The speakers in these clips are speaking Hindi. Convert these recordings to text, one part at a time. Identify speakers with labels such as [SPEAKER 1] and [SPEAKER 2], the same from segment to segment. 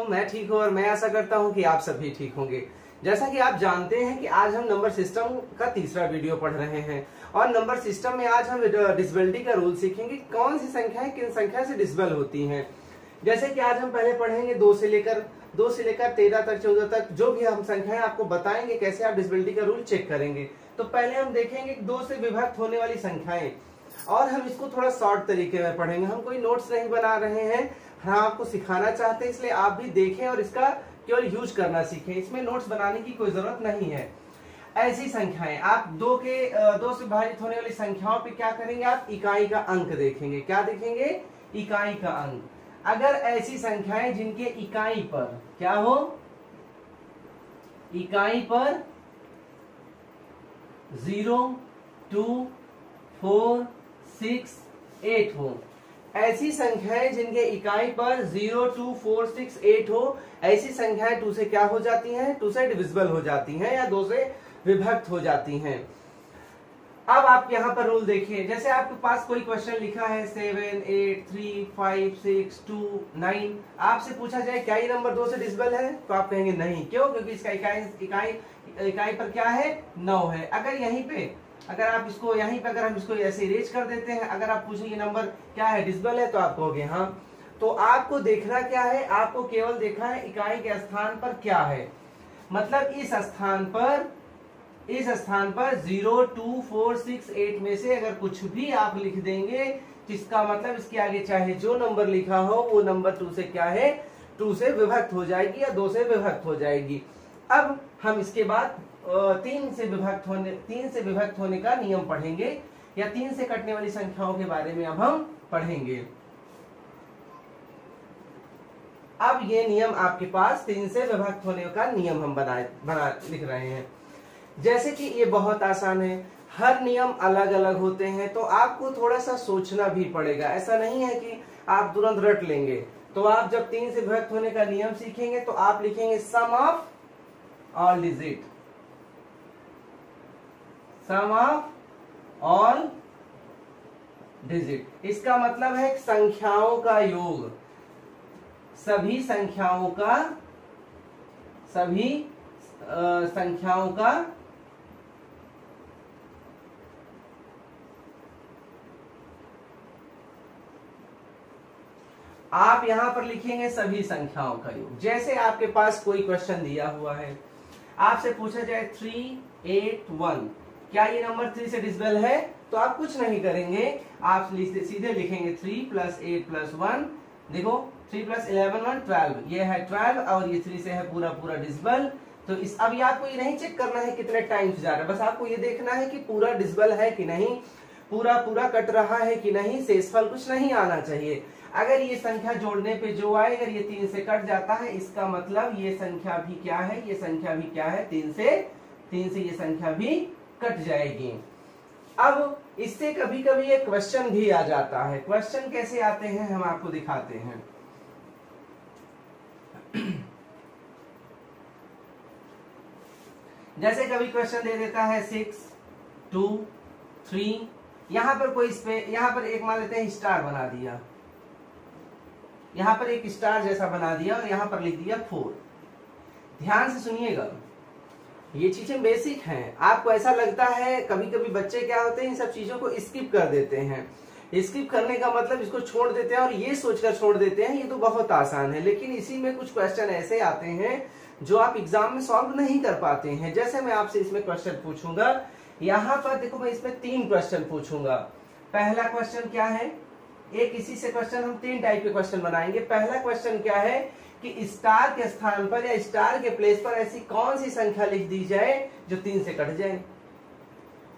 [SPEAKER 1] मैं ठीक हूँ और मैं आशा करता हूँ कि आप सभी ठीक होंगे। जैसा कि आप जानते हैं कि आज हम नंबर सिस्टम का तीसरा वीडियो पढ़ रहे हैं और नंबर सिस्टम में आज हम डिसबिलिटी का रूल सीखेंगे। कौन सी संख्याएं किन संख्या से डिसबल होती हैं। जैसे कि आज हम पहले पढ़ेंगे 2 से लेकर 13 तक 14 तक जो भी हम संख्याएं आपको बताएंगे कैसे आप डिसबिलिटी का रूल चेक करेंगे। तो पहले हम देखेंगे 2 से विभक्त होने वाली संख्याएं और हम इसको थोड़ा शॉर्ट तरीके में पढ़ेंगे। हम कोई नोट्स नहीं बना रहे हैं, हम आपको सिखाना चाहते हैं, इसलिए आप भी देखें और इसका केवल यूज करना सीखें। इसमें नोट्स बनाने की कोई जरूरत नहीं है। ऐसी संख्याएं आप 2 से विभाजित होने वाली संख्याओं पे क्या करेंगे, आप इकाई का अंक देखेंगे। क्या देखेंगे? इकाई का अंक। अगर ऐसी संख्याएं जिनके इकाई पर क्या हो, इकाई पर 0, 2, 4, 6, 8 हो, ऐसी संख्याएं जिनके इकाई पर 0, 2, 4, 6, 8 हो, ऐसी संख्याएं 2 से क्या हो जाती हैं? 2 से डिविजिबल हो जाती हैं या 2 से विभक्त हो जाती हैं। अब आप यहाँ पर रूल देखिए। जैसे आपके पास कोई क्वेश्चन लिखा है 7, 8, 3, 5, 6, 2, 9, आपसे पूछा जाए क्या ये नंबर 2 से डिविजिबल है, तो आप कहेंगे नहीं। क्यों? क्योंकि इसका इकाई पर क्या है? 9 है। अगर यहीं पे अगर हम इसको ऐसे इरेज कर देते हैं, अगर आप पूछेंगे नंबर क्या है, डिविजिबल है, तो आप कहोगे हाँ। तो आपको देखना क्या है? आपको केवल देखना है इकाई के स्थान पर क्या है। मतलब इस स्थान पर 0, 2, 4, 6, 8 में से अगर कुछ भी आप लिख देंगे, जिसका मतलब इसके आगे चाहे जो नंबर लिखा हो वो नंबर 2 से क्या है? 2 से विभक्त हो जाएगी या 2 से विभक्त हो जाएगी। अब हम इसके बाद 3 से विभक्त होने का नियम पढ़ेंगे या 3 से कटने वाली संख्याओं के बारे में अब हम पढ़ेंगे। अब ये नियम आपके पास 3 से विभक्त होने का नियम हम लिख रहे हैं। जैसे कि ये बहुत आसान है, हर नियम अलग अलग होते हैं, तो आपको थोड़ा सा सोचना भी पड़ेगा। ऐसा नहीं है कि आप तुरंत रट लेंगे। तो आप जब 3 से विभक्त होने का नियम सीखेंगे तो आप लिखेंगे sum of all digit, sum of all digit. इसका मतलब है संख्याओं का योग, सभी संख्याओं का आप यहां पर लिखेंगे सभी संख्याओं का योग। जैसे आपके पास कोई क्वेश्चन दिया हुआ है, आपसे पूछा जाए 3, 8, 1, क्या ये नंबर 3 से डिविजिबल है? तो आप कुछ नहीं करेंगे, आप सीधे लिखेंगे 3 + 8 + 1। देखो 3 + 11 1 12, ये है 12 और ये 3 से है पूरा डिविजिबल। तो अभी आपको ये नहीं चेक करना है कितने टाइम्स जा रहा है, बस आपको ये देखना है कि पूरा डिविजिबल है कि नहीं, पूरा कट रहा है कि नहीं, शेषफल कुछ नहीं आना चाहिए। अगर ये संख्या जोड़ने पे जो आए, अगर ये 3 से कट जाता है, इसका मतलब ये संख्या भी क्या है, ये संख्या भी क्या है, 3 से ये संख्या भी कट जाएगी। अब इससे कभी कभी एक क्वेश्चन भी आ जाता है। क्वेश्चन कैसे आते हैं हम आपको दिखाते हैं। जैसे कभी क्वेश्चन दे देता है 6, 2, 3, यहां पर एक मान लेते हैं स्टार बना दिया, यहां पर एक स्टार जैसा बना दिया और यहां पर लिख दिया 4। ध्यान से सुनिएगा, ये चीजें बेसिक हैं। आपको ऐसा लगता है कभी कभी बच्चे क्या होते हैं, इन सब चीजों को स्किप कर देते हैं। स्किप करने का मतलब इसको छोड़ देते हैं और ये सोचकर छोड़ देते हैं ये तो बहुत आसान है, लेकिन इसी में कुछ क्वेश्चन ऐसे आते हैं जो आप एग्जाम में सॉल्व नहीं कर पाते हैं। जैसे मैं आपसे इसमें क्वेश्चन पूछूंगा, यहाँ पर देखो मैं इसमें 3 क्वेश्चन पूछूंगा। पहला क्वेश्चन क्या है, एक इसी से क्वेश्चन हम 3 टाइप के क्वेश्चन बनाएंगे। पहला क्वेश्चन क्या है कि स्टार के स्थान पर या स्टार के प्लेस पर ऐसी कौन सी संख्या लिख दी जाए जो 3 से कट जाए।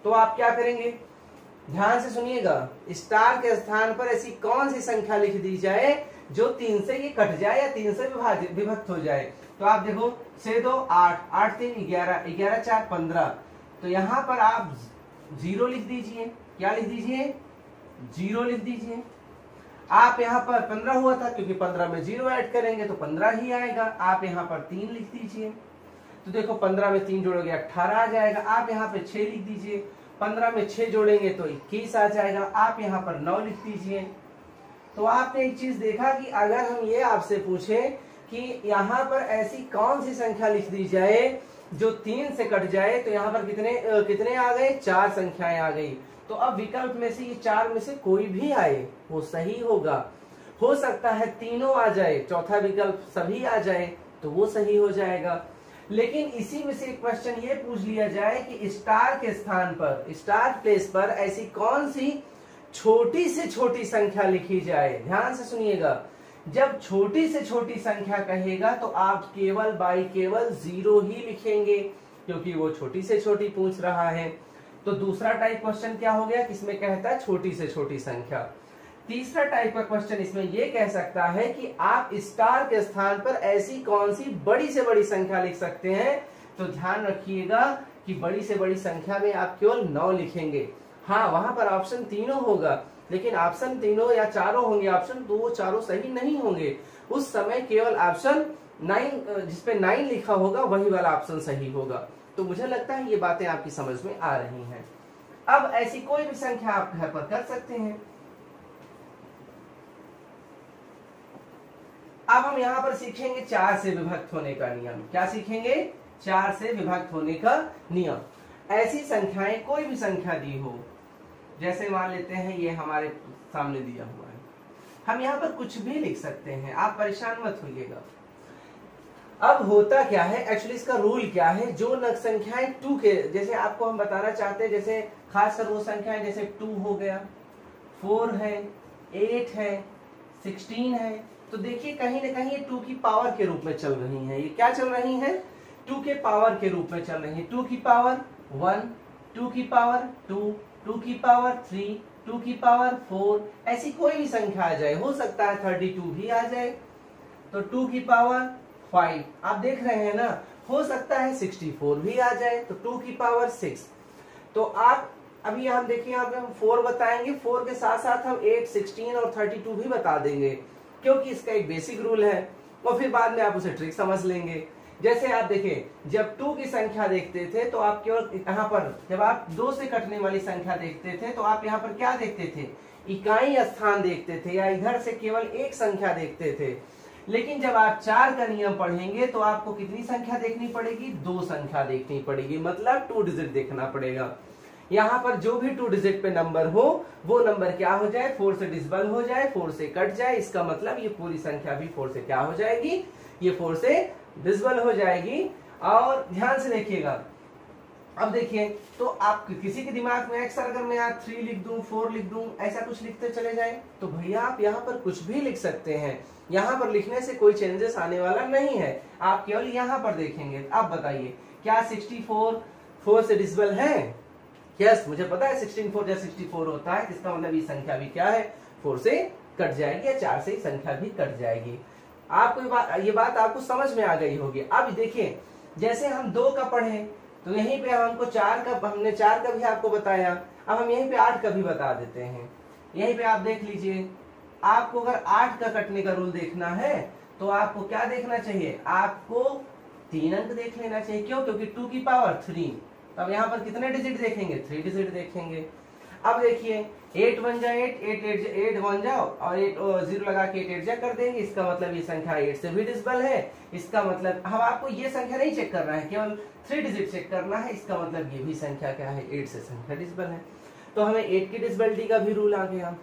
[SPEAKER 1] तो आप क्या करेंगे, ध्यान से सुनिएगा, स्टार के स्थान पर ऐसी कौन सी संख्या लिख दी जाए जो 3 से ये कट जाए या 3 से विभक्त हो जाए। तो आप देखो 6 2 8, 8 3 11, 11 4 15। तो यहां पर आप 0 लिख दीजिए। क्या लिख दीजिए? 0 लिख दीजिए। आप यहाँ पर 15 हुआ था, क्योंकि 15 में 0 ऐड करेंगे तो 15 ही आएगा। आप यहाँ पर 3 लिख दीजिए। तो देखो 15 में 3 जोड़ोगे 18 आ जाएगा। आप यहाँ पे 6 लिख दीजिए। 15 में 6 जोड़ेंगे तो 21 आ जाएगा। आप यहाँ पर 9 लिख दीजिए। तो आपने एक चीज देखा कि अगर हम ये आपसे पूछे कि यहाँ पर ऐसी कौन सी संख्या लिख दी जाए जो 3 से कट जाए, तो यहाँ पर कितने आ गए, 4 संख्याएं आ गई। तो अब विकल्प में से ये 4 में से कोई भी आए वो सही होगा। हो सकता है तीनों आ जाए, चौथा विकल्प सभी आ जाए तो वो सही हो जाएगा। लेकिन इसी में से एक क्वेश्चन ये पूछ लिया जाए कि स्टार के स्थान पर, स्टार प्लेस पर ऐसी कौन सी छोटी से छोटी संख्या लिखी जाए। ध्यान से सुनिएगा, जब छोटी से छोटी संख्या कहेगा तो आप केवल बाई केवल 0 ही लिखेंगे, क्योंकि वो छोटी से छोटी पूछ रहा है। तो दूसरा टाइप क्वेश्चन क्या हो गया, किसमें कहता है छोटी से छोटी संख्या। तीसरा टाइप का क्वेश्चन इसमें ये कह सकता है कि आप स्टार के स्थान पर ऐसी कौन सी बड़ी से बड़ी संख्या लिख सकते हैं। तो ध्यान रखिएगा कि बड़ी से बड़ी संख्या में आप केवल 9 लिखेंगे। हाँ, वहां पर ऑप्शन तीनों होगा, लेकिन ऑप्शन तीनों या चारों होंगे ऑप्शन, तो वो चारों सही नहीं होंगे। उस समय केवल ऑप्शन 9 जिसपे 9 लिखा होगा वही वाला ऑप्शन सही होगा। तो मुझे लगता है ये बातें आपकी समझ में आ रही हैं। अब ऐसी कोई भी संख्या आप घर पर कर सकते हैं। अब हम यहाँ पर सीखेंगे 4 से विभक्त होने का नियम। क्या सीखेंगे, 4 से विभक्त होने का नियम। ऐसी संख्याएं, कोई भी संख्या दी हो, जैसे मान लेते हैं ये हमारे सामने दिया हुआ है, हम यहाँ पर कुछ भी लिख सकते हैं, आप परेशान मत होइएगा। अब होता क्या है, एक्चुअली इसका रूल क्या है, जो नग संख्याएं 2 के, जैसे आपको हम बताना चाहते हैं, जैसे खासकर वो संख्याएं जैसे 2 हो गया, 4 है, 8 है, 16 है, तो देखिए कहीं ना कहीं ये 2 की पावर के रूप में चल रही हैं। ये क्या चल रही हैं, 2 के पावर के रूप में चल रही है। 2 की पावर 1, 2 की पावर 2, 2 की पावर 3, 2 की पावर 4, ऐसी कोई भी संख्या आ जाए। हो सकता है 32 भी आ जाए, तो 2 की पावर 5, आप देख रहे हैं ना। हो सकता है 64 भी आ जाए, तो 2 की पावर 6। तो आप अभी हम देखिए, यहाँ पे हम 4 बताएंगे, 4 के साथ साथ हम 8, 16 और 32 भी बता देंगे, क्योंकि इसका एक बेसिक रूल है, और फिर बाद में आप उसे ट्रिक समझ लेंगे। जैसे आप देखें, जब 2 की संख्या देखते थे तो आप केवल यहाँ पर, जब आप 2 से कटने वाली संख्या देखते थे तो आप यहाँ पर क्या देखते थे, इकाई स्थान देखते थे, या इधर से केवल एक संख्या देखते थे। लेकिन जब आप 4 का नियम पढ़ेंगे तो आपको कितनी संख्या देखनी पड़ेगी, 2 संख्या देखनी पड़ेगी, मतलब 2 डिजिट देखना पड़ेगा। यहाँ पर जो भी 2 डिजिट पे नंबर हो वो नंबर क्या हो जाए, 4 से डिविजिबल हो जाए, 4 से कट जाए। इसका मतलब ये पूरी संख्या भी 4 से क्या हो जाएगी, ये 4 से डिविजिबल हो जाएगी। और ध्यान से देखिएगा, अब देखिए, तो आप किसी के दिमाग में अक्सर अगर मैं यहाँ 3 लिख दूं, 4 लिख दूं, ऐसा कुछ लिखते चले जाए, तो भैया आप यहाँ पर कुछ भी लिख सकते हैं। यहाँ पर लिखने से कोई चेंजेस आने वाला नहीं है, आप केवल यहाँ पर देखेंगे। आप बताइए, क्या 64 4 से डिविजिबल है? यस, मुझे पता है 16 4 या 64 होता है। इसका मतलब ये संख्या भी क्या है, 4 से कट जाएगी, या 4 से संख्या भी कट जाएगी। आपको ये बात आपको समझ में आ गई होगी। अब देखिए, जैसे हम 2 का पढ़े तो यहीं पे हमको 4 का, हमने 4 का भी आपको बताया, अब हम यहीं पे 8 का भी बता देते हैं। यहीं पे आप देख लीजिए, आपको अगर 8 का कटने का रूल देखना है तो आपको क्या देखना चाहिए, आपको 3 अंक देख लेना चाहिए। क्यों? क्योंकि 2 की पावर 3। अब यहाँ पर कितने डिजिट देखेंगे, 3 डिजिट देखेंगे। अब देखिए, 8 1 जा 8, 8 1 जाओ और 8 0 लगा के 8 8 जा कर देंगे। इसका मतलब ये संख्या 8 से भी डिविजिबल है। इसका मतलब हम आपको ये संख्या नहीं चेक करना है, केवल 3 डिजिट चेक करना है। इसका मतलब ये भी संख्या क्या है, 8 से संख्या डिविजिबल है। तो हमें 8 की डिविजिबिलिटी का भी रूल आ गया।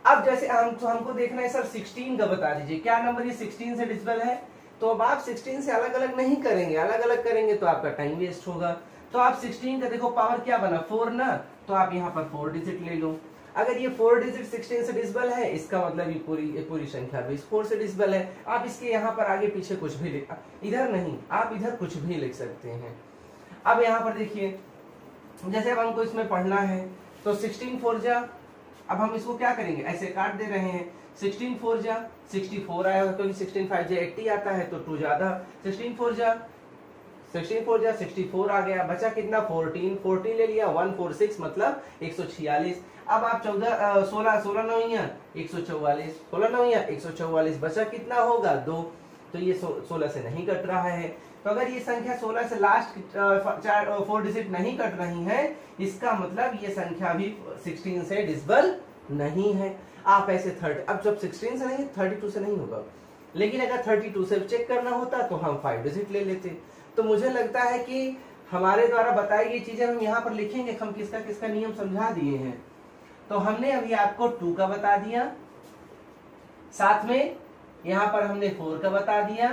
[SPEAKER 1] अब जैसे हमको देखना है सर 16 का बता दीजिए, क्या नंबर ये 16 से डिविजिबल है? तो अब आप 16 से अलग अलग नहीं करेंगे, अलग अलग करेंगे तो आपका टाइम वेस्ट होगा। तो आप 16 का देखो पावर क्या बना, 4 ना, तो आप यहाँ पर 4 डिजिट ले लो। अगर ये 4 डिजिट 16 से डिविजिबल है, इसका मतलब ये पूरी संख्या भी 4 से डिविजिबल है। आप इसके यहाँ पर आगे पीछे कुछ भी लिख, इधर नहीं, आप इधर कुछ भी लिख सकते हैं। अब यहाँ पर देखिए, जैसे अब हमको इसमें पढ़ना है तो 16 4 जा, अब हम इसको क्या करेंगे, ऐसे काट दे रहे हैं। 16 4 जा 64 आएगा, क्योंकि 16 5 जा 80 आता है, तो 2 ज्यादा। 16 4 जा 64 आ गया, बचा कितना, 14 ले लिया, 1 4 6 मतलब 146। अब आप 16 नौइया 144, 16 नौइया 144, बचा कितना होगा, 2। तो ये 16 से नहीं कट रहा है। तो अगर ये संख्या 16 से लास्ट 4 डिजिट नहीं कट रही है, इसका मतलब ये संख्या भी 16 से डिविजिबल नहीं है। आप ऐसे अब जब 16 से नहीं, 32 से नहीं होगा, लेकिन अगर 32 से चेक करना होता तो हम 5 डिजिट ले लेते। तो मुझे लगता है कि हमारे द्वारा बताई गई चीजें हम यहाँ पर लिखेंगे, हम किसका किसका नियम समझा दिए हैं। तो हमने अभी आपको 2 का बता दिया, साथ में यहाँ पर हमने 4 का बता दिया,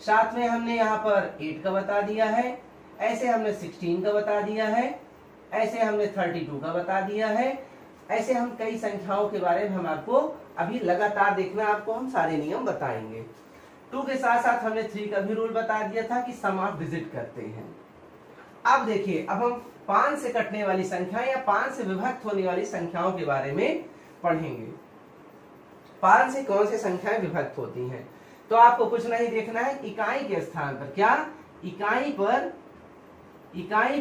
[SPEAKER 1] साथ में हमने यहाँ पर 8 का बता दिया है, ऐसे हमने 16 का बता दिया है, ऐसे हमने 32 का बता दिया है। ऐसे हम कई संख्याओं के बारे में हम आपको अभी लगातार देखना, आपको हम सारे नियम बताएंगे। 2 के साथ साथ हमने 3 का भी रूल बता दिया था कि सम ऑफ डिजिट करते हैं। अब देखिए, अब हम 5 से कटने वाली संख्या या 5 से विभक्त होने वाली संख्याओं के बारे में पढ़ेंगे। 5 से कौन सी संख्याएं विभक्त होती हैं? तो आपको कुछ नहीं देखना है, इकाई के स्थान पर, क्या इकाई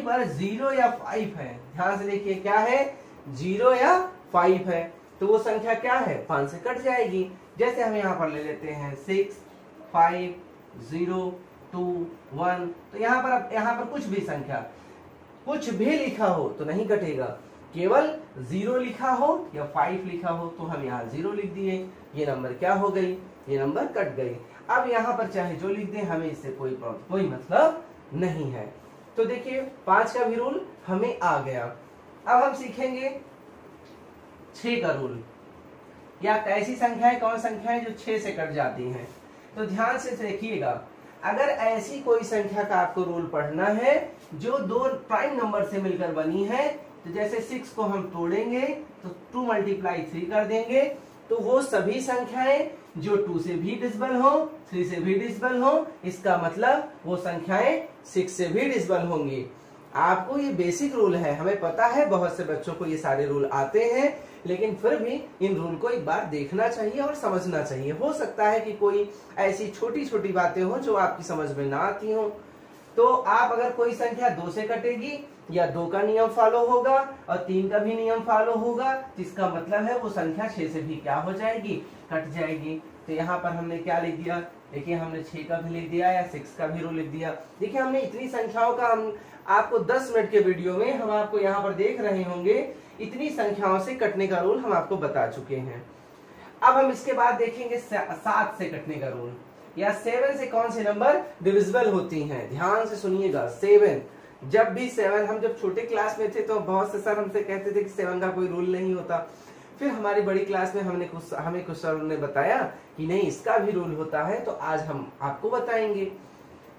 [SPEAKER 1] पर 0 या 5 है। ध्यान से देखिए, क्या है 0 या 5 है, तो वो संख्या क्या है 5 से कट जाएगी। जैसे हम यहाँ पर ले लेते हैं 6, 5, 0, 2, 1। तो यहाँ पर कुछ भी संख्या, कुछ भी लिखा हो तो नहीं कटेगा, केवल 0 लिखा हो या 5 लिखा हो तो हम यहाँ 0 लिख दिए, ये नंबर क्या हो गई, ये नंबर कट गई। अब यहाँ पर चाहे जो लिख दें, हमें इससे कोई मतलब नहीं है। तो देखिए 5 का भी रूल हमें आ गया। अब हम सीखेंगे 6 का रूल, या ऐसी संख्याएं कौन संख्याएं जो 6 से कट जाती हैं। तो ध्यान से देखिएगा, अगर ऐसी कोई संख्या का आपको रूल पढ़ना है जो 2 प्राइम नंबर से मिलकर बनी है, तो जैसे 6 को हम तोड़ेंगे तो 2 × 3 कर देंगे, तो वो सभी संख्याएं जो 2 से भी डिविजिबल हो, 3 से भी डिविजिबल हो, इसका मतलब वो संख्याएं 6 से भी डिविजिबल होंगी। आपको ये बेसिक रूल है, हमें पता है बहुत से बच्चों को ये सारे रूल आते हैं, लेकिन फिर भी इन रूल को एक बार देखना चाहिए और समझना चाहिए। हो सकता है कि कोई ऐसी छोटी छोटी बातें हो जो आपकी समझ में ना आती हो। तो आप अगर कोई संख्या 2 से कटेगी, या 2 का नियम फॉलो होगा और 3 का भी नियम फॉलो होगा, जिसका मतलब है वो संख्या 6 से भी क्या हो जाएगी, कट जाएगी। तो यहाँ पर हमने क्या लिख दिया, देखिए हमने 6 का भी लिख दिया या 6 का भी रूल लिख दिया। देखिए हमने इतनी संख्याओं का, हम आपको 10 मिनट के वीडियो में हम आपको यहाँ पर देख रहे होंगे, इतनी संख्याओं से कटने का रूल हम आपको बता चुके हैं। अब हम इसके बाद देखेंगे 7 से कटने का रूल, या 7 से कौन से नंबर डिविजिबल होती हैं। ध्यान से सुनिएगा, 7, जब भी 7, हम जब छोटे क्लास में थे तो बहुत से सर हमसे कहते थे कि 7 का कोई रूल नहीं होता। फिर हमारी बड़ी क्लास में हमें कुछ सर ने बताया कि नहीं, इसका भी रूल होता है, तो आज हम आपको बताएंगे।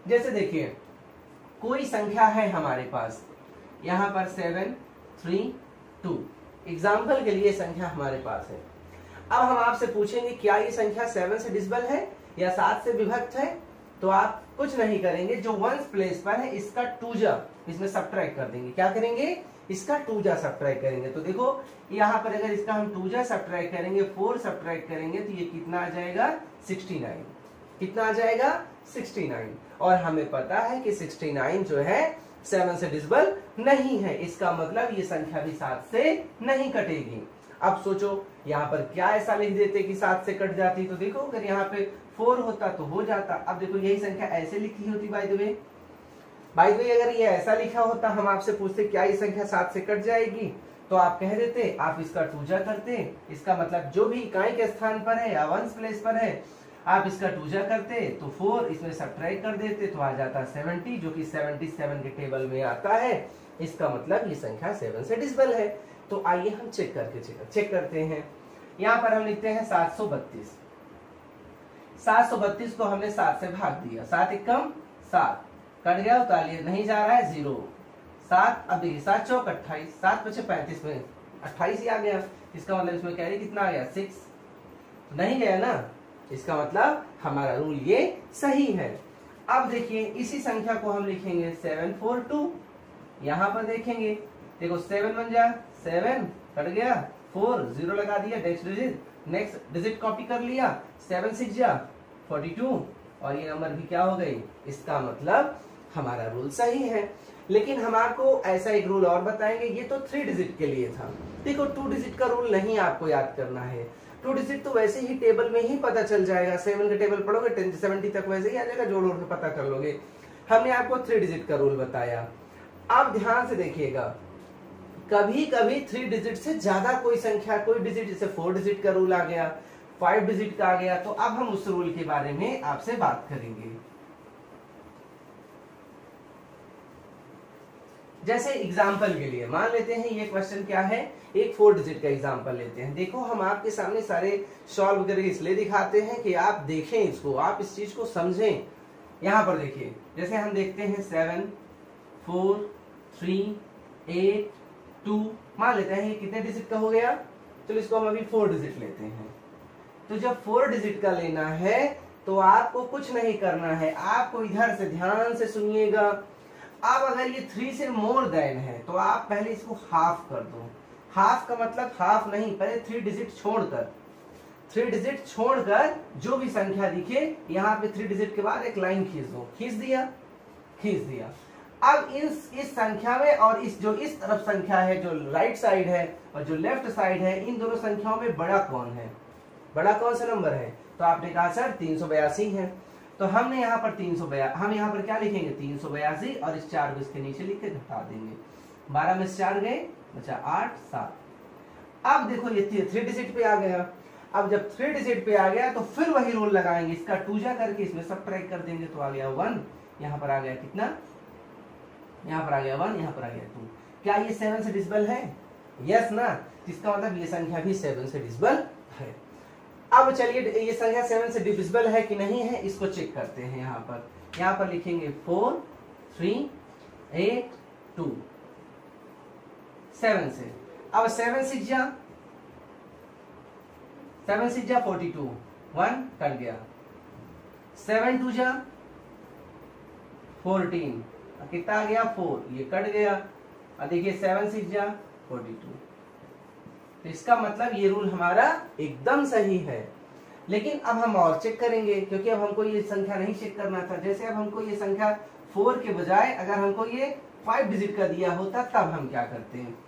[SPEAKER 1] जैसे देखिए, कोई संख्या है हमारे पास, यहाँ पर 7, 3, 2, एग्जाम्पल के लिए संख्या हमारे पास है। अब हम आपसे पूछेंगे क्या ये संख्या 7 से डिविजिबल है या 7 से विभक्त है, तो आप कुछ नहीं करेंगे, जो 1 प्लेस पर है इसका 2 जा इसमें सब्ट्रैक्ट कर देंगे। क्या करेंगे, इसका 2 जा सब्ट्रैक्ट करेंगे। तो देखो यहाँ पर अगर इसका हम 2 जा सब्ट्रैक्ट करेंगे, 4 सब्ट्रैक्ट करेंगे, तो ये कितना आ जाएगा 69। कितना आ जाएगा 69। और हमें पता है कि 69 जो है 7 से डिविजिबल नहीं है, इसका मतलब ये संख्या भी 7 से नहीं कटेगी। अब सोचो यहाँ पर क्या ऐसा लिख देते कि 7 से कट जाती, तो देखो अगर यहाँ पे 4 होता तो हो जाता। अब देखो यही संख्या ऐसे लिखी होती, बाय द वे अगर ये ऐसा लिखा होता, हम आपसे पूछते क्या ये संख्या 7 से कट जाएगी, तो आप कह देते, आप इसका 2 जा करते। इसका मतलब जो भी इकाई के स्थान पर है या 1 प्लेस पर है, आप इसका 2 जा करते, तो 4 इसमें सब्ट्रैक्ट कर देते, तो आ जाता 70, जो कि 77 के टेबल में आता है। इसका मतलब ये संख्या 7 से डिविजिबल है। तो आइए हम चेक करते हैं। यहाँ पर हम लिखते हैं 732। 732 को हमने 7 से भाग दिया, 7 एकम 7, कट गया, उतारिए, नहीं जा रहा है 0, 7। अब देखिए 7 चौक 28, 7 पचे 35 में 28 ही आ गया। इसका मतलब इसमें कैरी कितना आ गया 6, नहीं गया ना, इसका मतलब हमारा रूल ये सही है। अब देखिए इसी संख्या को हम लिखेंगे 742। यहाँ पर देखेंगे, देखो 7 बन जा 7, कट गया, 4, 0 लगा दिया, नेक्स्ट डिजिट कॉपी कर लिया, 7 6 जा 42, और ये नंबर भी क्या हो गई। इसका मतलब हमारा रूल सही है। लेकिन हम आपको ऐसा एक रूल और बताएंगे, ये तो 3 डिजिट के लिए था। देखो 2 डिजिट का रूल नहीं आपको याद करना है, 2 डिजिट तो वैसे ही टेबल में ही पता चल जाएगा। 7 का टेबल पढ़ोगे 10 से 70 तक वैसे ही आ जाएगा, जोड़ के पता कर लोगे। हमने आपको 3 डिजिट का रूल बताया। अब ध्यान से देखिएगा, कभी कभी 3 डिजिट से ज्यादा कोई संख्या, कोई डिजिट, जैसे 4 डिजिट का रूल आ गया, 5 डिजिट का आ गया। तो अब हम उस रूल के बारे में आपसे बात करेंगे। जैसे एग्जाम्पल के लिए मान लेते हैं ये क्वेश्चन क्या है, एक 4 डिजिट का एग्जाम्पल लेते हैं। देखो हम आपके सामने सारे सॉल्व करके इसलिए दिखाते हैं कि आप देखें इसको, आप इस चीज को समझें। यहां पर देखिए, जैसे हम देखते हैं 7 4 3 8 2, मान लेते हैं ये कितने डिजिट का हो गया। चलो इसको हम अभी 4 डिजिट लेते हैं। तो जब 4 डिजिट का लेना है तो आपको कुछ नहीं करना है, आपको इधर से ध्यान से सुनिएगा। अब अगर ये 3 से मोर देन है तो आप पहले इसको हाफ कर दो। हाफ का मतलब हाफ नहीं, पहले 3 डिजिट छोड़कर, 3 डिजिट छोड़कर जो भी संख्या दिखे यहाँ पे 3 डिजिट के बाद एक लाइन खींच दो। खींच दिया, खींच दिया। अब इस संख्या में और इस जो इस तरफ संख्या है, जो राइट साइड है और जो लेफ्ट साइड है, इन दोनों संख्याओं में बड़ा कौन है, बड़ा कौन सा नंबर है। तो आपने कहा सर 382 है। तो हमने यहाँ पर 382, हम यहाँ पर क्या लिखेंगे 382 और इस 4 को इसके नीचे लिख के घटा देंगे। 12 में से 4 गए, बचा 8 7। अब देखो ये 3 डिजिट पे आ गया। अब जब 3 डिजिट पे आ गया तो फिर वही रूल लगाएंगे, इसका 2 जा करके इसमें सबट्रैक्ट कर देंगे तो आ गया 1। यहाँ पर आ गया कितना, यहाँ पर आ गया 1, यहाँ पर आ गया 2। क्या ये 7 से डिविजिबल है? यस ना, इसका मतलब ये संख्या भी 7 से डिविजिबल है। अब चलिए ये संख्या 7 से डिविजिबल है कि नहीं है इसको चेक करते हैं। यहाँ पर लिखेंगे 4 3 8 2, 7 से। अब 7 6 जा 42, 1 कट गया। 7 2 जा 14, कितना आ गया 4, ये कट गया। और देखिए 7 6 जा 42। तो इसका मतलब ये रूल हमारा एकदम सही है। लेकिन अब हम और चेक करेंगे, क्योंकि अब हमको ये संख्या नहीं चेक करना था। जैसे अब हमको ये संख्या 4 के बजाय अगर हमको ये 5 डिजिट का दिया होता तब हम क्या करते हैं।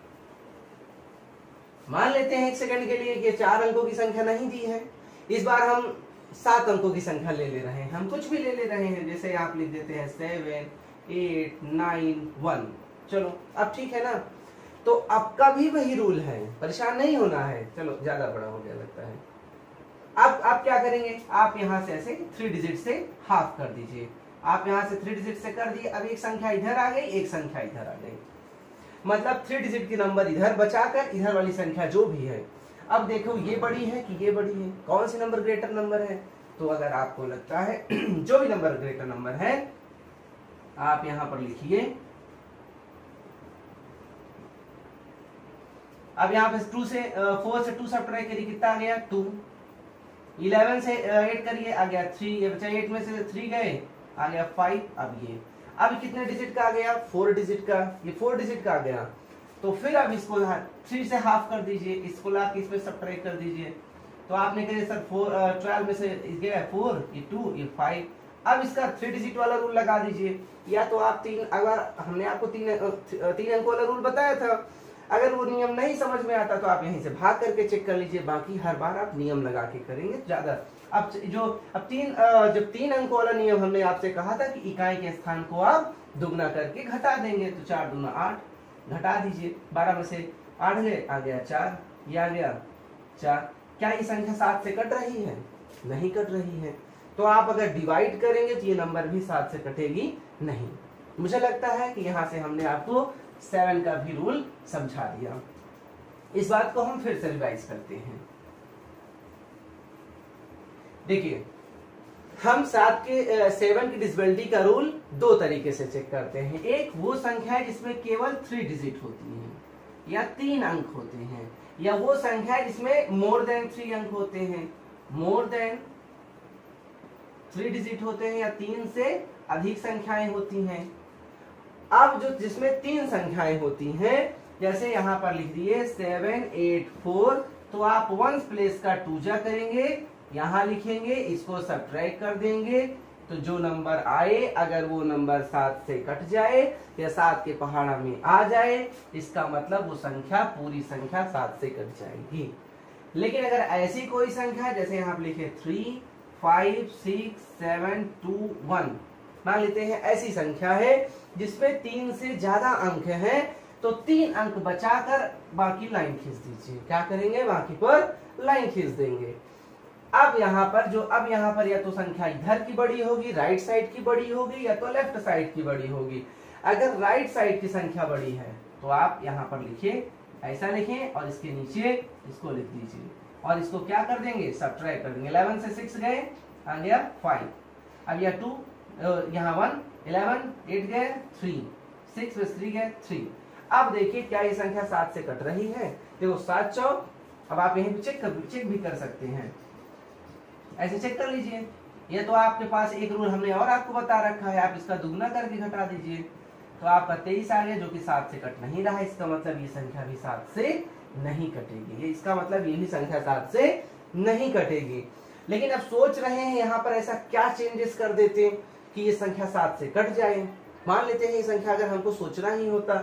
[SPEAKER 1] मान लेते हैं 1 सेकंड के लिए कि 4 अंकों की संख्या नहीं दी है, इस बार हम 7 अंकों की संख्या ले रहे हैं। हम कुछ भी ले रहे हैं, जैसे आप लिख देते हैं 7 8 9 1। चलो अब ठीक है ना। तो आपका भी वही रूल है, परेशान नहीं होना है। चलो ज्यादा बड़ा हो गया लगता है। अब आप क्या करेंगे, आप यहां से ऐसे 3 डिजिट से हाफ कर दीजिए। आप यहां से 3 डिजिट से कर दिए। अब एक संख्या इधर आ गई, एक संख्या इधर आ गई, मतलब 3 डिजिट की नंबर इधर बचाकर इधर वाली संख्या जो भी है। अब देखो ये बड़ी है कि ये बड़ी है, कौन सी नंबर ग्रेटर नंबर है। तो अगर आपको लगता है जो भी नंबर ग्रेटर नंबर है आप यहां पर लिखिए। अब यहाँ पे 4 से 2 सब्ट्रैक्ट करिए, कितना आ गया 2। 11 से 8 करिए, आ गया 3। ये बचा 8 में से 3 गए, आ गया 5। अब कितने डिजिट का आ गया 4 डिजिट का, ये 4 डिजिट का आ गया। तो फिर अब इसको 3 से हाफ कर दीजिए, इसको ला के इसमें सब्ट्रैक्ट कर दीजिए। तो आपने कहे सर 12 में से गया 4, ये 2, ये 5। अब इसका 3 डिजिट वाला रूल लगा दीजिए। या तो आप 3, अगर हमने आपको 3 अंक वाला रूल बताया था, अगर वो नियम नहीं समझ में आता तो आप यहीं से भाग करके चेक कर लीजिए। बाकी हर बार आप नियम लगा के करेंगे ज्यादा। अब जब 3 अंक वाला नियम हमने आपसे कहा था कि इकाई के स्थान को आप दुगना करके घटा देंगे। तो 4 दूना 8, घटा दीजिए। 12 में से 8 गए, आ गया 4, ये आ गया 4। क्या ये संख्या 7 से कट रही है? नहीं कट रही है। तो आप अगर डिवाइड करेंगे तो ये नंबर भी 7 से कटेगी नहीं। मुझे लगता है कि यहां से हमने आपको 7 का भी रूल समझा दिया। इस बात को हम फिर से रिवाइज करते हैं। देखिए हम 7 की डिविजिबिलिटी का रूल 2 तरीके से चेक करते हैं। एक वो संख्या है जिसमें केवल 3 डिजिट होती है या 3 अंक होते हैं, या वो संख्या है जिसमें मोर देन 3 अंक होते हैं, मोर देन 3 डिजिट होते हैं, या 3 से अधिक संख्याएं होती हैं। अब जो जिसमें 3 संख्याएं होती हैं, जैसे यहां पर लिख दिए 7 8 4, तो आप 1 प्लेस का 2 जा करेंगे, यहां लिखेंगे, इसको सब्ट्रैक्ट कर देंगे। तो जो नंबर आए, अगर वो नंबर 7 से कट जाए या 7 के पहाड़ा में आ जाए, इसका मतलब वो संख्या पूरी संख्या 7 से कट जाएगी। लेकिन अगर ऐसी कोई संख्या, जैसे यहाँ आप लिखे 3 5 6 7 2 1, मान लेते हैं ऐसी संख्या है जिसमें 3 से ज्यादा अंक हैं, तो 3 अंक बचाकर बाकी लाइन खींच दीजिए। क्या करेंगे, बाकी पर लाइन खींच देंगे। अब यहाँ पर या तो संख्या इधर की बड़ी होगी, राइट साइड की बड़ी होगी, या तो लेफ्ट साइड की बड़ी होगी। अगर राइट साइड की संख्या बड़ी है तो आप यहाँ पर लिखिए, ऐसा लिखें और इसके नीचे इसको लिख दीजिए और इसको क्या कर देंगे, सब्ट्रैक्ट कर देंगे। 11 से 6 गए, आ गया 5। अब यह 2, यहाँ 1, 11, 8 गए 3, 6 में 3 गए 3। अब देखिए क्या ये संख्या 7 से कट रही है। देखो 7 चौक, अब आप यहीं पे चेक भी कर सकते हैं, ऐसे चेक कर लीजिए। ये तो आपके पास एक रूल हमने और आपको बता रखा है, आप इसका दुगना करके घटा दीजिए तो आपका 23 आ गया, जो कि 7 से कट नहीं रहा है। इसका मतलब ये संख्या भी 7 से नहीं कटेगी, ये इसका मतलब ये भी संख्या 7 से नहीं कटेगी। लेकिन अब सोच रहे हैं यहाँ पर ऐसा क्या चेंजेस कर देते कि ये संख्या 7 से कट जाए। मान लेते हैं ये संख्या अगर हमको सोचना ही होता,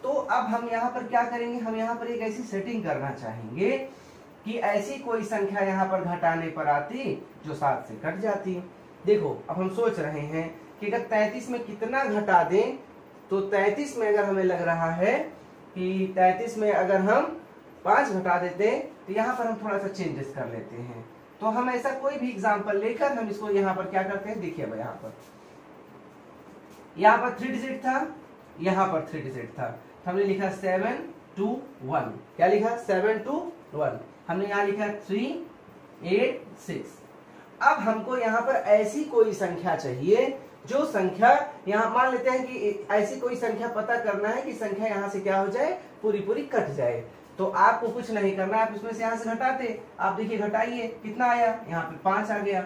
[SPEAKER 1] तो अब हम यहाँ पर क्या करेंगे, हम यहाँ पर एक ऐसी सेटिंग करना चाहेंगे कि ऐसी कोई संख्या यहाँ पर घटाने पर आती जो 7 से कट जाती। देखो अब हम सोच रहे हैं कि अगर 33 में कितना घटा दें, तो 33 में अगर हमें लग रहा है कि 33 में अगर हम 5 घटा देते तो यहाँ पर हम थोड़ा सा चेंजेस कर लेते हैं। तो हम ऐसा कोई भी एग्जांपल लेकर हम इसको यहाँ पर क्या करते हैं, देखिए भाई यहाँ पर 3 डिजिट था, यहाँ पर 3 डिजिट था, तो हमने लिखा 7 2 1। क्या लिखा, 7 2 1। हमने यहाँ लिखा 3 8 6। अब हमको यहाँ पर ऐसी कोई संख्या चाहिए जो संख्या, यहाँ मान लेते हैं कि ऐसी कोई संख्या पता करना है कि संख्या यहाँ से क्या हो जाए, पूरी पूरी कट जाए। तो आपको कुछ नहीं करना, आप इसमें से यहाँ से घटाते, आप देखिए घटाइए कितना आया, यहाँ पे 5 आ गया।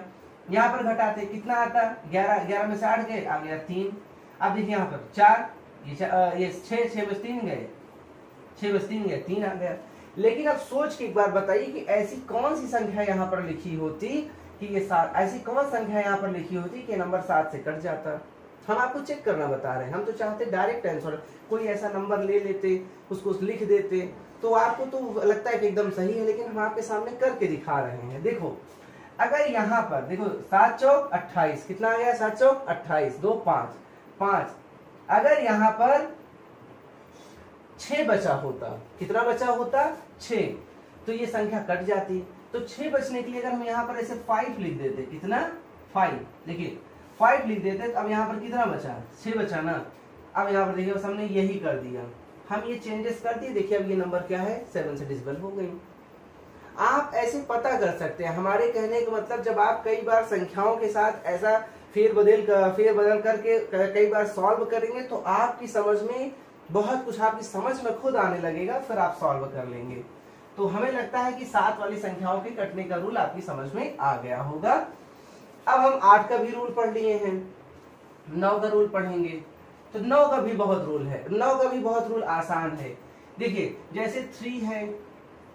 [SPEAKER 1] यहाँ पर घटाते कितना आता, 11, 11 में से 8 गए, आ गया 3। अब देखिए यहाँ पर 4, ये 6, 6 में 3 गए, 6 में 3 गए, 3 आ गया। लेकिन अब सोच के एक बार बताइए कि ऐसी कौन सी संख्या यहाँ पर लिखी होती कि ये 7, ऐसी कौन संख्या यहाँ पर लिखी होती कि नंबर 7 से कट जाता। हम आपको चेक करना बता रहे हैं, हम तो चाहते डायरेक्ट आंसर, कोई ऐसा नंबर ले लेते, उसको लिख देते, तो आपको तो लगता है कि एकदम सही है, लेकिन हम आपके सामने करके दिखा रहे हैं। देखो अगर यहाँ पर देखो 7 चौक 28, कितना आ गया, 7 चौक 28, 2 5 5। अगर यहाँ पर 6 बचा होता, कितना बचा होता, 6, तो ये संख्या कट जाती। तो 6 बचने के लिए अगर हम यहाँ पर ऐसे 5 लिख देते, कितना 5, देखिए 5 लिख देते, तो अब यहाँ पर कितना बचा, 6 बचा ना। अब यहाँ पर देखिए हमने यही कर दिया, हम ये चेंजेस कर दिए। देखिए अब ये नंबर क्या है, 7 से डिविजिबल हो गई। आप ऐसे पता कर सकते हैं। हमारे कहने का मतलब, जब आप कई बार संख्याओं के साथ ऐसा फेरबदल करके कई बार सॉल्व करेंगे, तो आपकी समझ में बहुत कुछ, आपकी समझ में खुद आने लगेगा, फिर आप सॉल्व कर लेंगे। तो हमें लगता है कि 7 वाली संख्याओं के कटने का रूल आपकी समझ में आ गया होगा। अब हम 8 का भी रूल पढ़ लिए हैं, 9 का रूल पढ़ेंगे। तो 9 का भी बहुत रूल है, 9 का भी बहुत रूल आसान है। देखिए जैसे 3 है,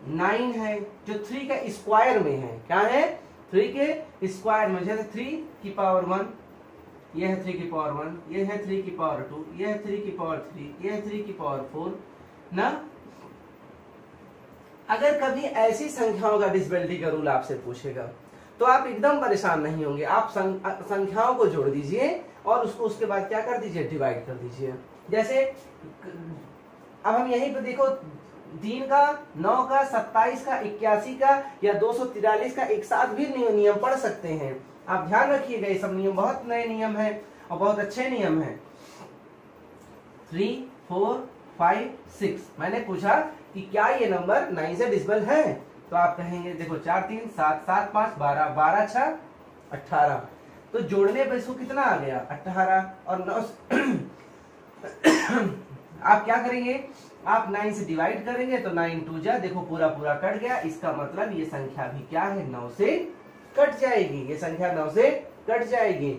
[SPEAKER 1] 9 है, जो 3 का स्क्वायर में है, क्या है, 3 के स्क्वायर में, जैसे 3 की पावर 1, यह है 3 की पावर 1, यह है 3 की पावर 2, यह है 3 की पावर 3, यह है 3 की पावर 4 ना। अगर कभी ऐसी संख्याओं का डिविजिबिलिटी का रूल आपसे पूछेगा तो आप एकदम परेशान नहीं होंगे। आप संख्याओं को जोड़ दीजिए और उसको उसके बाद क्या कर दीजिए, डिवाइड कर दीजिए। जैसे अब हम यहीं पे देखो 3 का, 9 का, 27 का, 81 का या 243 का एक साथ भी नियम पढ़ सकते हैं। आप ध्यान रखिएगा, ये सब नियम बहुत नए नियम है और बहुत अच्छे नियम है। 3 4 5 6, मैंने पूछा कि क्या ये नंबर 9 से डिविजिबल है, तो आप कहेंगे देखो 4 3 7 7 5 12 12 6 18। तो जोड़ने पर इसको कितना आ गया, 18 और 9 आप क्या करेंगे, आप 9 से डिवाइड करेंगे तो 9 2 जा, देखो पूरा पूरा कट गया। इसका मतलब ये संख्या भी क्या है, 9 से कट जाएगी, ये संख्या 9 से कट जाएगी।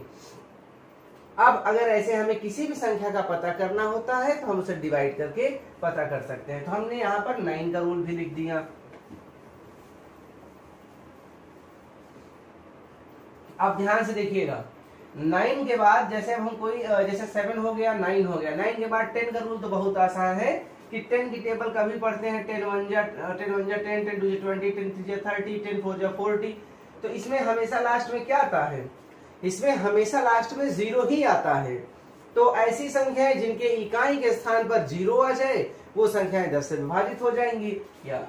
[SPEAKER 1] अब अगर ऐसे हमें किसी भी संख्या का पता करना होता है तो हम उसे डिवाइड करके पता कर सकते हैं। तो हमने यहाँ पर 9 का रूल भी लिख दिया। अब ध्यान से देखिएगा, 9 के बाद जैसे हम कोई, जैसे 7 हो गया, 9 हो गया, 9 के बाद 10 का रूल तो बहुत आसान है कि 10 की टेबल कभी पढ़ते हैं, 10 1 जा 10, 10 2 20, 10 3 जा 30, 10 4 जा 40। तो इसमें हमेशा लास्ट में क्या आता है, इसमें हमेशा लास्ट में 0 ही आता है। तो ऐसी संख्याएं जिनके इकाई के स्थान पर 0 आ जाए वो संख्याएं 10 से विभाजित हो जाएंगी। या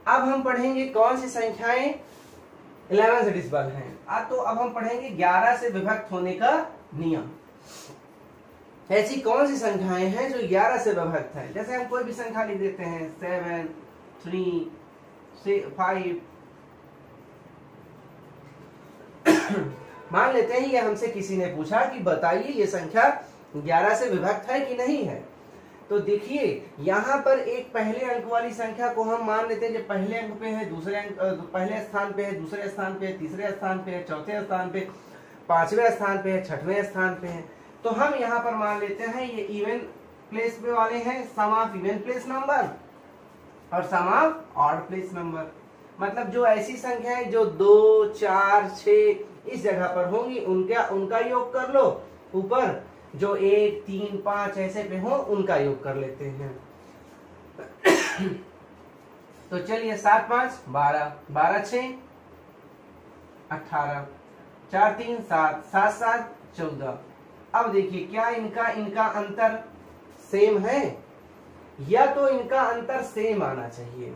[SPEAKER 1] अब हम पढ़ेंगे कौन सी संख्याएं 11 से डिविजिबल हैं। तो अब हम पढ़ेंगे 11 से विभक्त होने का नियम। ऐसी कौन सी संख्याएं हैं जो 11 से विभक्त है। जैसे हम कोई भी संख्या लिख देते हैं 7, 3, 5 मान लेते हैं ये हमसे किसी ने पूछा कि बताइए ये संख्या 11 से विभक्त है कि नहीं है। तो देखिए यहाँ पर एक पहले अंक वाली संख्या को हम मान लेते हैं जो पहले अंक पे है, दूसरे अंक पहले स्थान पे है, दूसरे स्थान पे है, तीसरे स्थान पे है, चौथे स्थान पे, पांचवें स्थान पे है, छठवें स्थान पे है। तो हम यहाँ पर मान लेते हैं ये इवन प्लेस पे वाले हैं, सम ऑफ इवन प्लेस नंबर और सम ऑफ ऑड प्लेस नंबर। मतलब जो ऐसी संख्या है जो 2, 4, 6 इस जगह पर होंगी उनका योग कर लो, ऊपर जो 1, 3, 5 ऐसे पे हो उनका योग कर लेते हैं। तो चलिए 7, 5 12, 12, 6 18, 4, 3 7, 7, 7 14। अब देखिए क्या इनका अंतर सेम है, या तो इनका अंतर सेम आना चाहिए,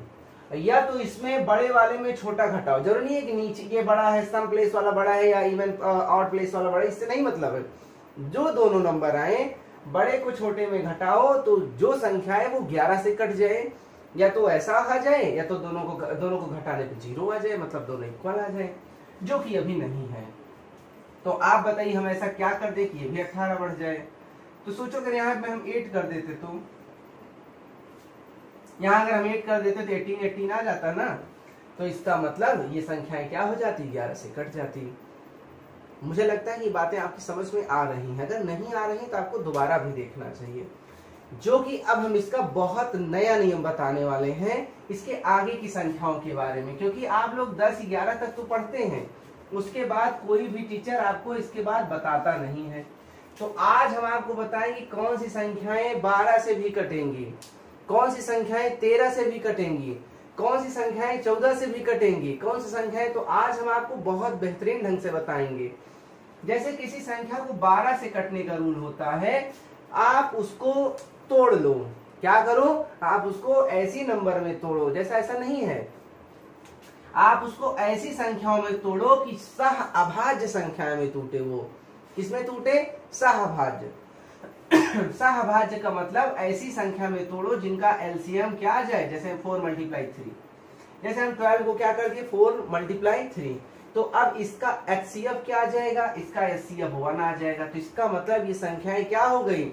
[SPEAKER 1] या तो इसमें बड़े वाले में छोटा घटाओ। जरूरी नहीं है कि नीचे ये बड़ा है, सम प्लेस वाला बड़ा है या इवन ऑड प्लेस वाला बड़ा है, इससे नहीं मतलब है। जो दोनों नंबर आए बड़े को छोटे में घटाओ तो जो संख्या है वो 11 से कट जाए, या तो ऐसा आ जाए या तो दोनों को घटाने पे 0 आ जाए, मतलब दोनों इक्वल आ जाए, जो कि अभी नहीं है। तो आप बताइए हम ऐसा क्या कर दे कि ये भी 18 बढ़ जाए। तो सोचो अगर यहाँ पे हम 8 कर देते तो यहाँ अगर हम 8 कर देते तो 18 18 आ जाता ना। तो इसका मतलब ये संख्याएं क्या हो जाती, 11 से कट जाती। मुझे लगता है कि बातें आपकी समझ में आ रही हैं। अगर नहीं आ रही तो आपको दोबारा भी देखना चाहिए, जो कि अब हम इसका बहुत नया नियम बताने वाले हैं इसके आगे की संख्याओं के बारे में। क्योंकि आप लोग 10, 11 तक तो पढ़ते हैं, उसके बाद कोई भी टीचर आपको इसके बाद बताता नहीं है। तो आज हम आपको बताएंगे कौन सी संख्याएं 12 से भी कटेंगी, कौन सी संख्याएं 13 से भी कटेंगी, कौन सी संख्याएं 14 से भी कटेंगी, कौन सी संख्याएं। तो आज हम आपको बहुत बेहतरीन ढंग से बताएंगे। जैसे किसी संख्या को 12 से कटने का रूल होता है, आप उसको तोड़ लो। क्या करो, आप उसको ऐसी नंबर में तोड़ो, जैसा ऐसा नहीं है, आप उसको ऐसी संख्याओं में तोड़ो कि सह अभाज्य संख्या में टूटे। वो किसमें टूटे, सहअभाज्य। सहअभाज्य का मतलब ऐसी संख्या में तोड़ो जिनका एलसीएम क्या आ जाए। जैसे 4 × 3, जैसे हम 12 को क्या कर दिए 4 × 3, तो अब इसका एचसीएफ क्या आ जाएगा, इसका एचसीएफ 1 आ जाएगा। तो इसका मतलब ये संख्याएं क्या हो गई,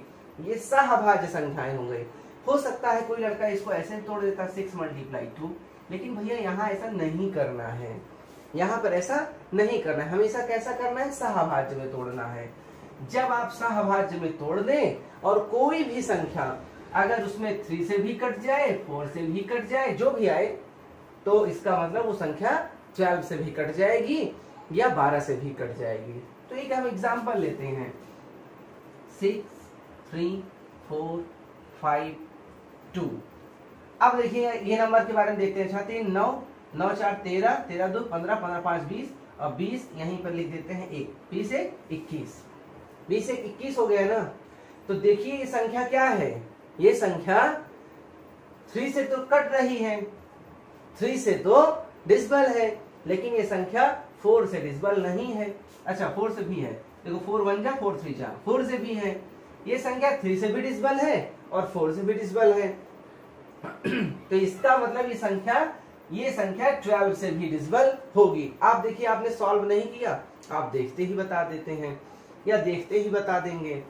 [SPEAKER 1] ये सहअभाज्य संख्याएं हो गई। हो सकता है कोई लड़का इसको ऐसे तोड़ देता 6 × 2, लेकिन भैया यहाँ ऐसा नहीं करना है, यहाँ पर ऐसा नहीं करना है। हमेशा कैसा करना है, सहअभाज्य में तोड़ना है। जब आप सहअभाज्य में तोड़ दें और कोई भी संख्या अगर उसमें 3 से भी कट जाए, 4 से भी कट जाए, जो भी आए, तो इसका मतलब वो संख्या 12 से भी कट जाएगी या 12 से भी कट जाएगी। तो एक हम एग्जांपल लेते हैं 6, 3, 4, 5, 2। अब देखिए ये नंबर के बारे में देखते हैं। छात्र 9, 9 4 13, 13 2 15, 15 5 20 और 20 यहीं पर लिख देते हैं 1, 20 से 21, 20 से 21 हो गया ना। तो देखिए ये संख्या क्या है, ये संख्या 3 से तो कट रही है, 3 से तो डिविजिबल है, लेकिन ये संख्या 4 से डिविजिबल नहीं है। अच्छा 4 से भी है, देखो 4 1 जा 4 3 जा, 4 से भी है। ये संख्या 3 से भी डिविजिबल है और 4 से भी डिविजिबल है। तो इसका मतलब ये संख्या 12 से भी डिविजिबल होगी। आप देखिए आपने सॉल्व नहीं किया, आप देखते ही बता देते हैं या देखते ही बता देंगे।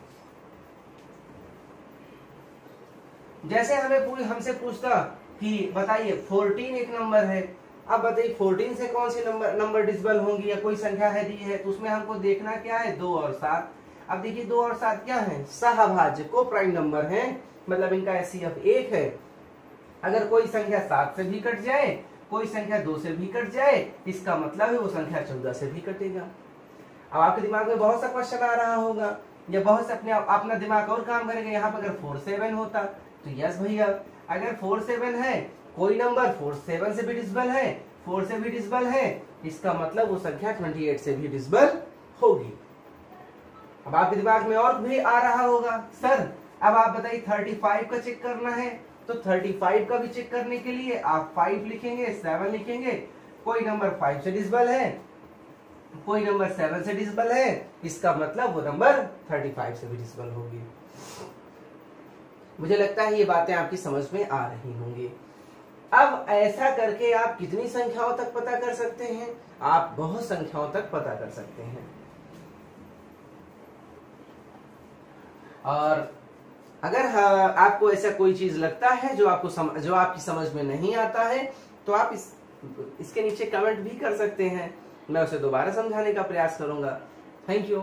[SPEAKER 1] जैसे हमसे पूछता कि बताइए 14 एक नंबर है, अब बताइए 14 से कौन सी नंबर डिविजिबल होंगी या कोई संख्या है दी है, तो उसमें हमको देखना क्या है 2 और 7। अब देखिए 2 और 7 क्या है, सहअभाज्य को प्राइम नंबर है, मतलब इनका एचसीएफ 1 है। अगर कोई संख्या 7 से भी कट जाए, कोई संख्या 2 से भी कट जाए, इसका मतलब है वो संख्या 14 से भी कटेगा। अब आपके दिमाग में बहुत सा क्वेश्चन आ रहा होगा या बहुत से अपना दिमाग और काम करेगा। यहाँ पर अगर 4 7 होता तो यस भैया, अगर 4 7 है, कोई नंबर 4 7 से भी डिविजिबल है, 4 से भी डिविजिबल है, इसका मतलब वो संख्या 28 से भी डिविजिबल होगी। अब आपके दिमाग में और भी आ रहा होगा, सर अब आप बताइए 35 का चेक करना है, तो 35 का भी चेक करने के लिए आप 5 लिखेंगे, 7 लिखेंगे, कोई नंबर 5 से डिविजिबल है, कोई नंबर 7 से डिविजिबल है, इसका मतलब वो नंबर 35 से भी डिविजिबल होगी। मुझे लगता है ये बातें आपकी समझ में आ रही होंगी। अब ऐसा करके आप कितनी संख्याओं तक पता कर सकते हैं? आप बहुत संख्याओं तक पता कर सकते हैं। और अगर आपको ऐसा कोई चीज लगता है जो आपकी समझ में नहीं आता है, तो आप इसके नीचे कमेंट भी कर सकते हैं, मैं उसे दोबारा समझाने का प्रयास करूंगा। Thank you.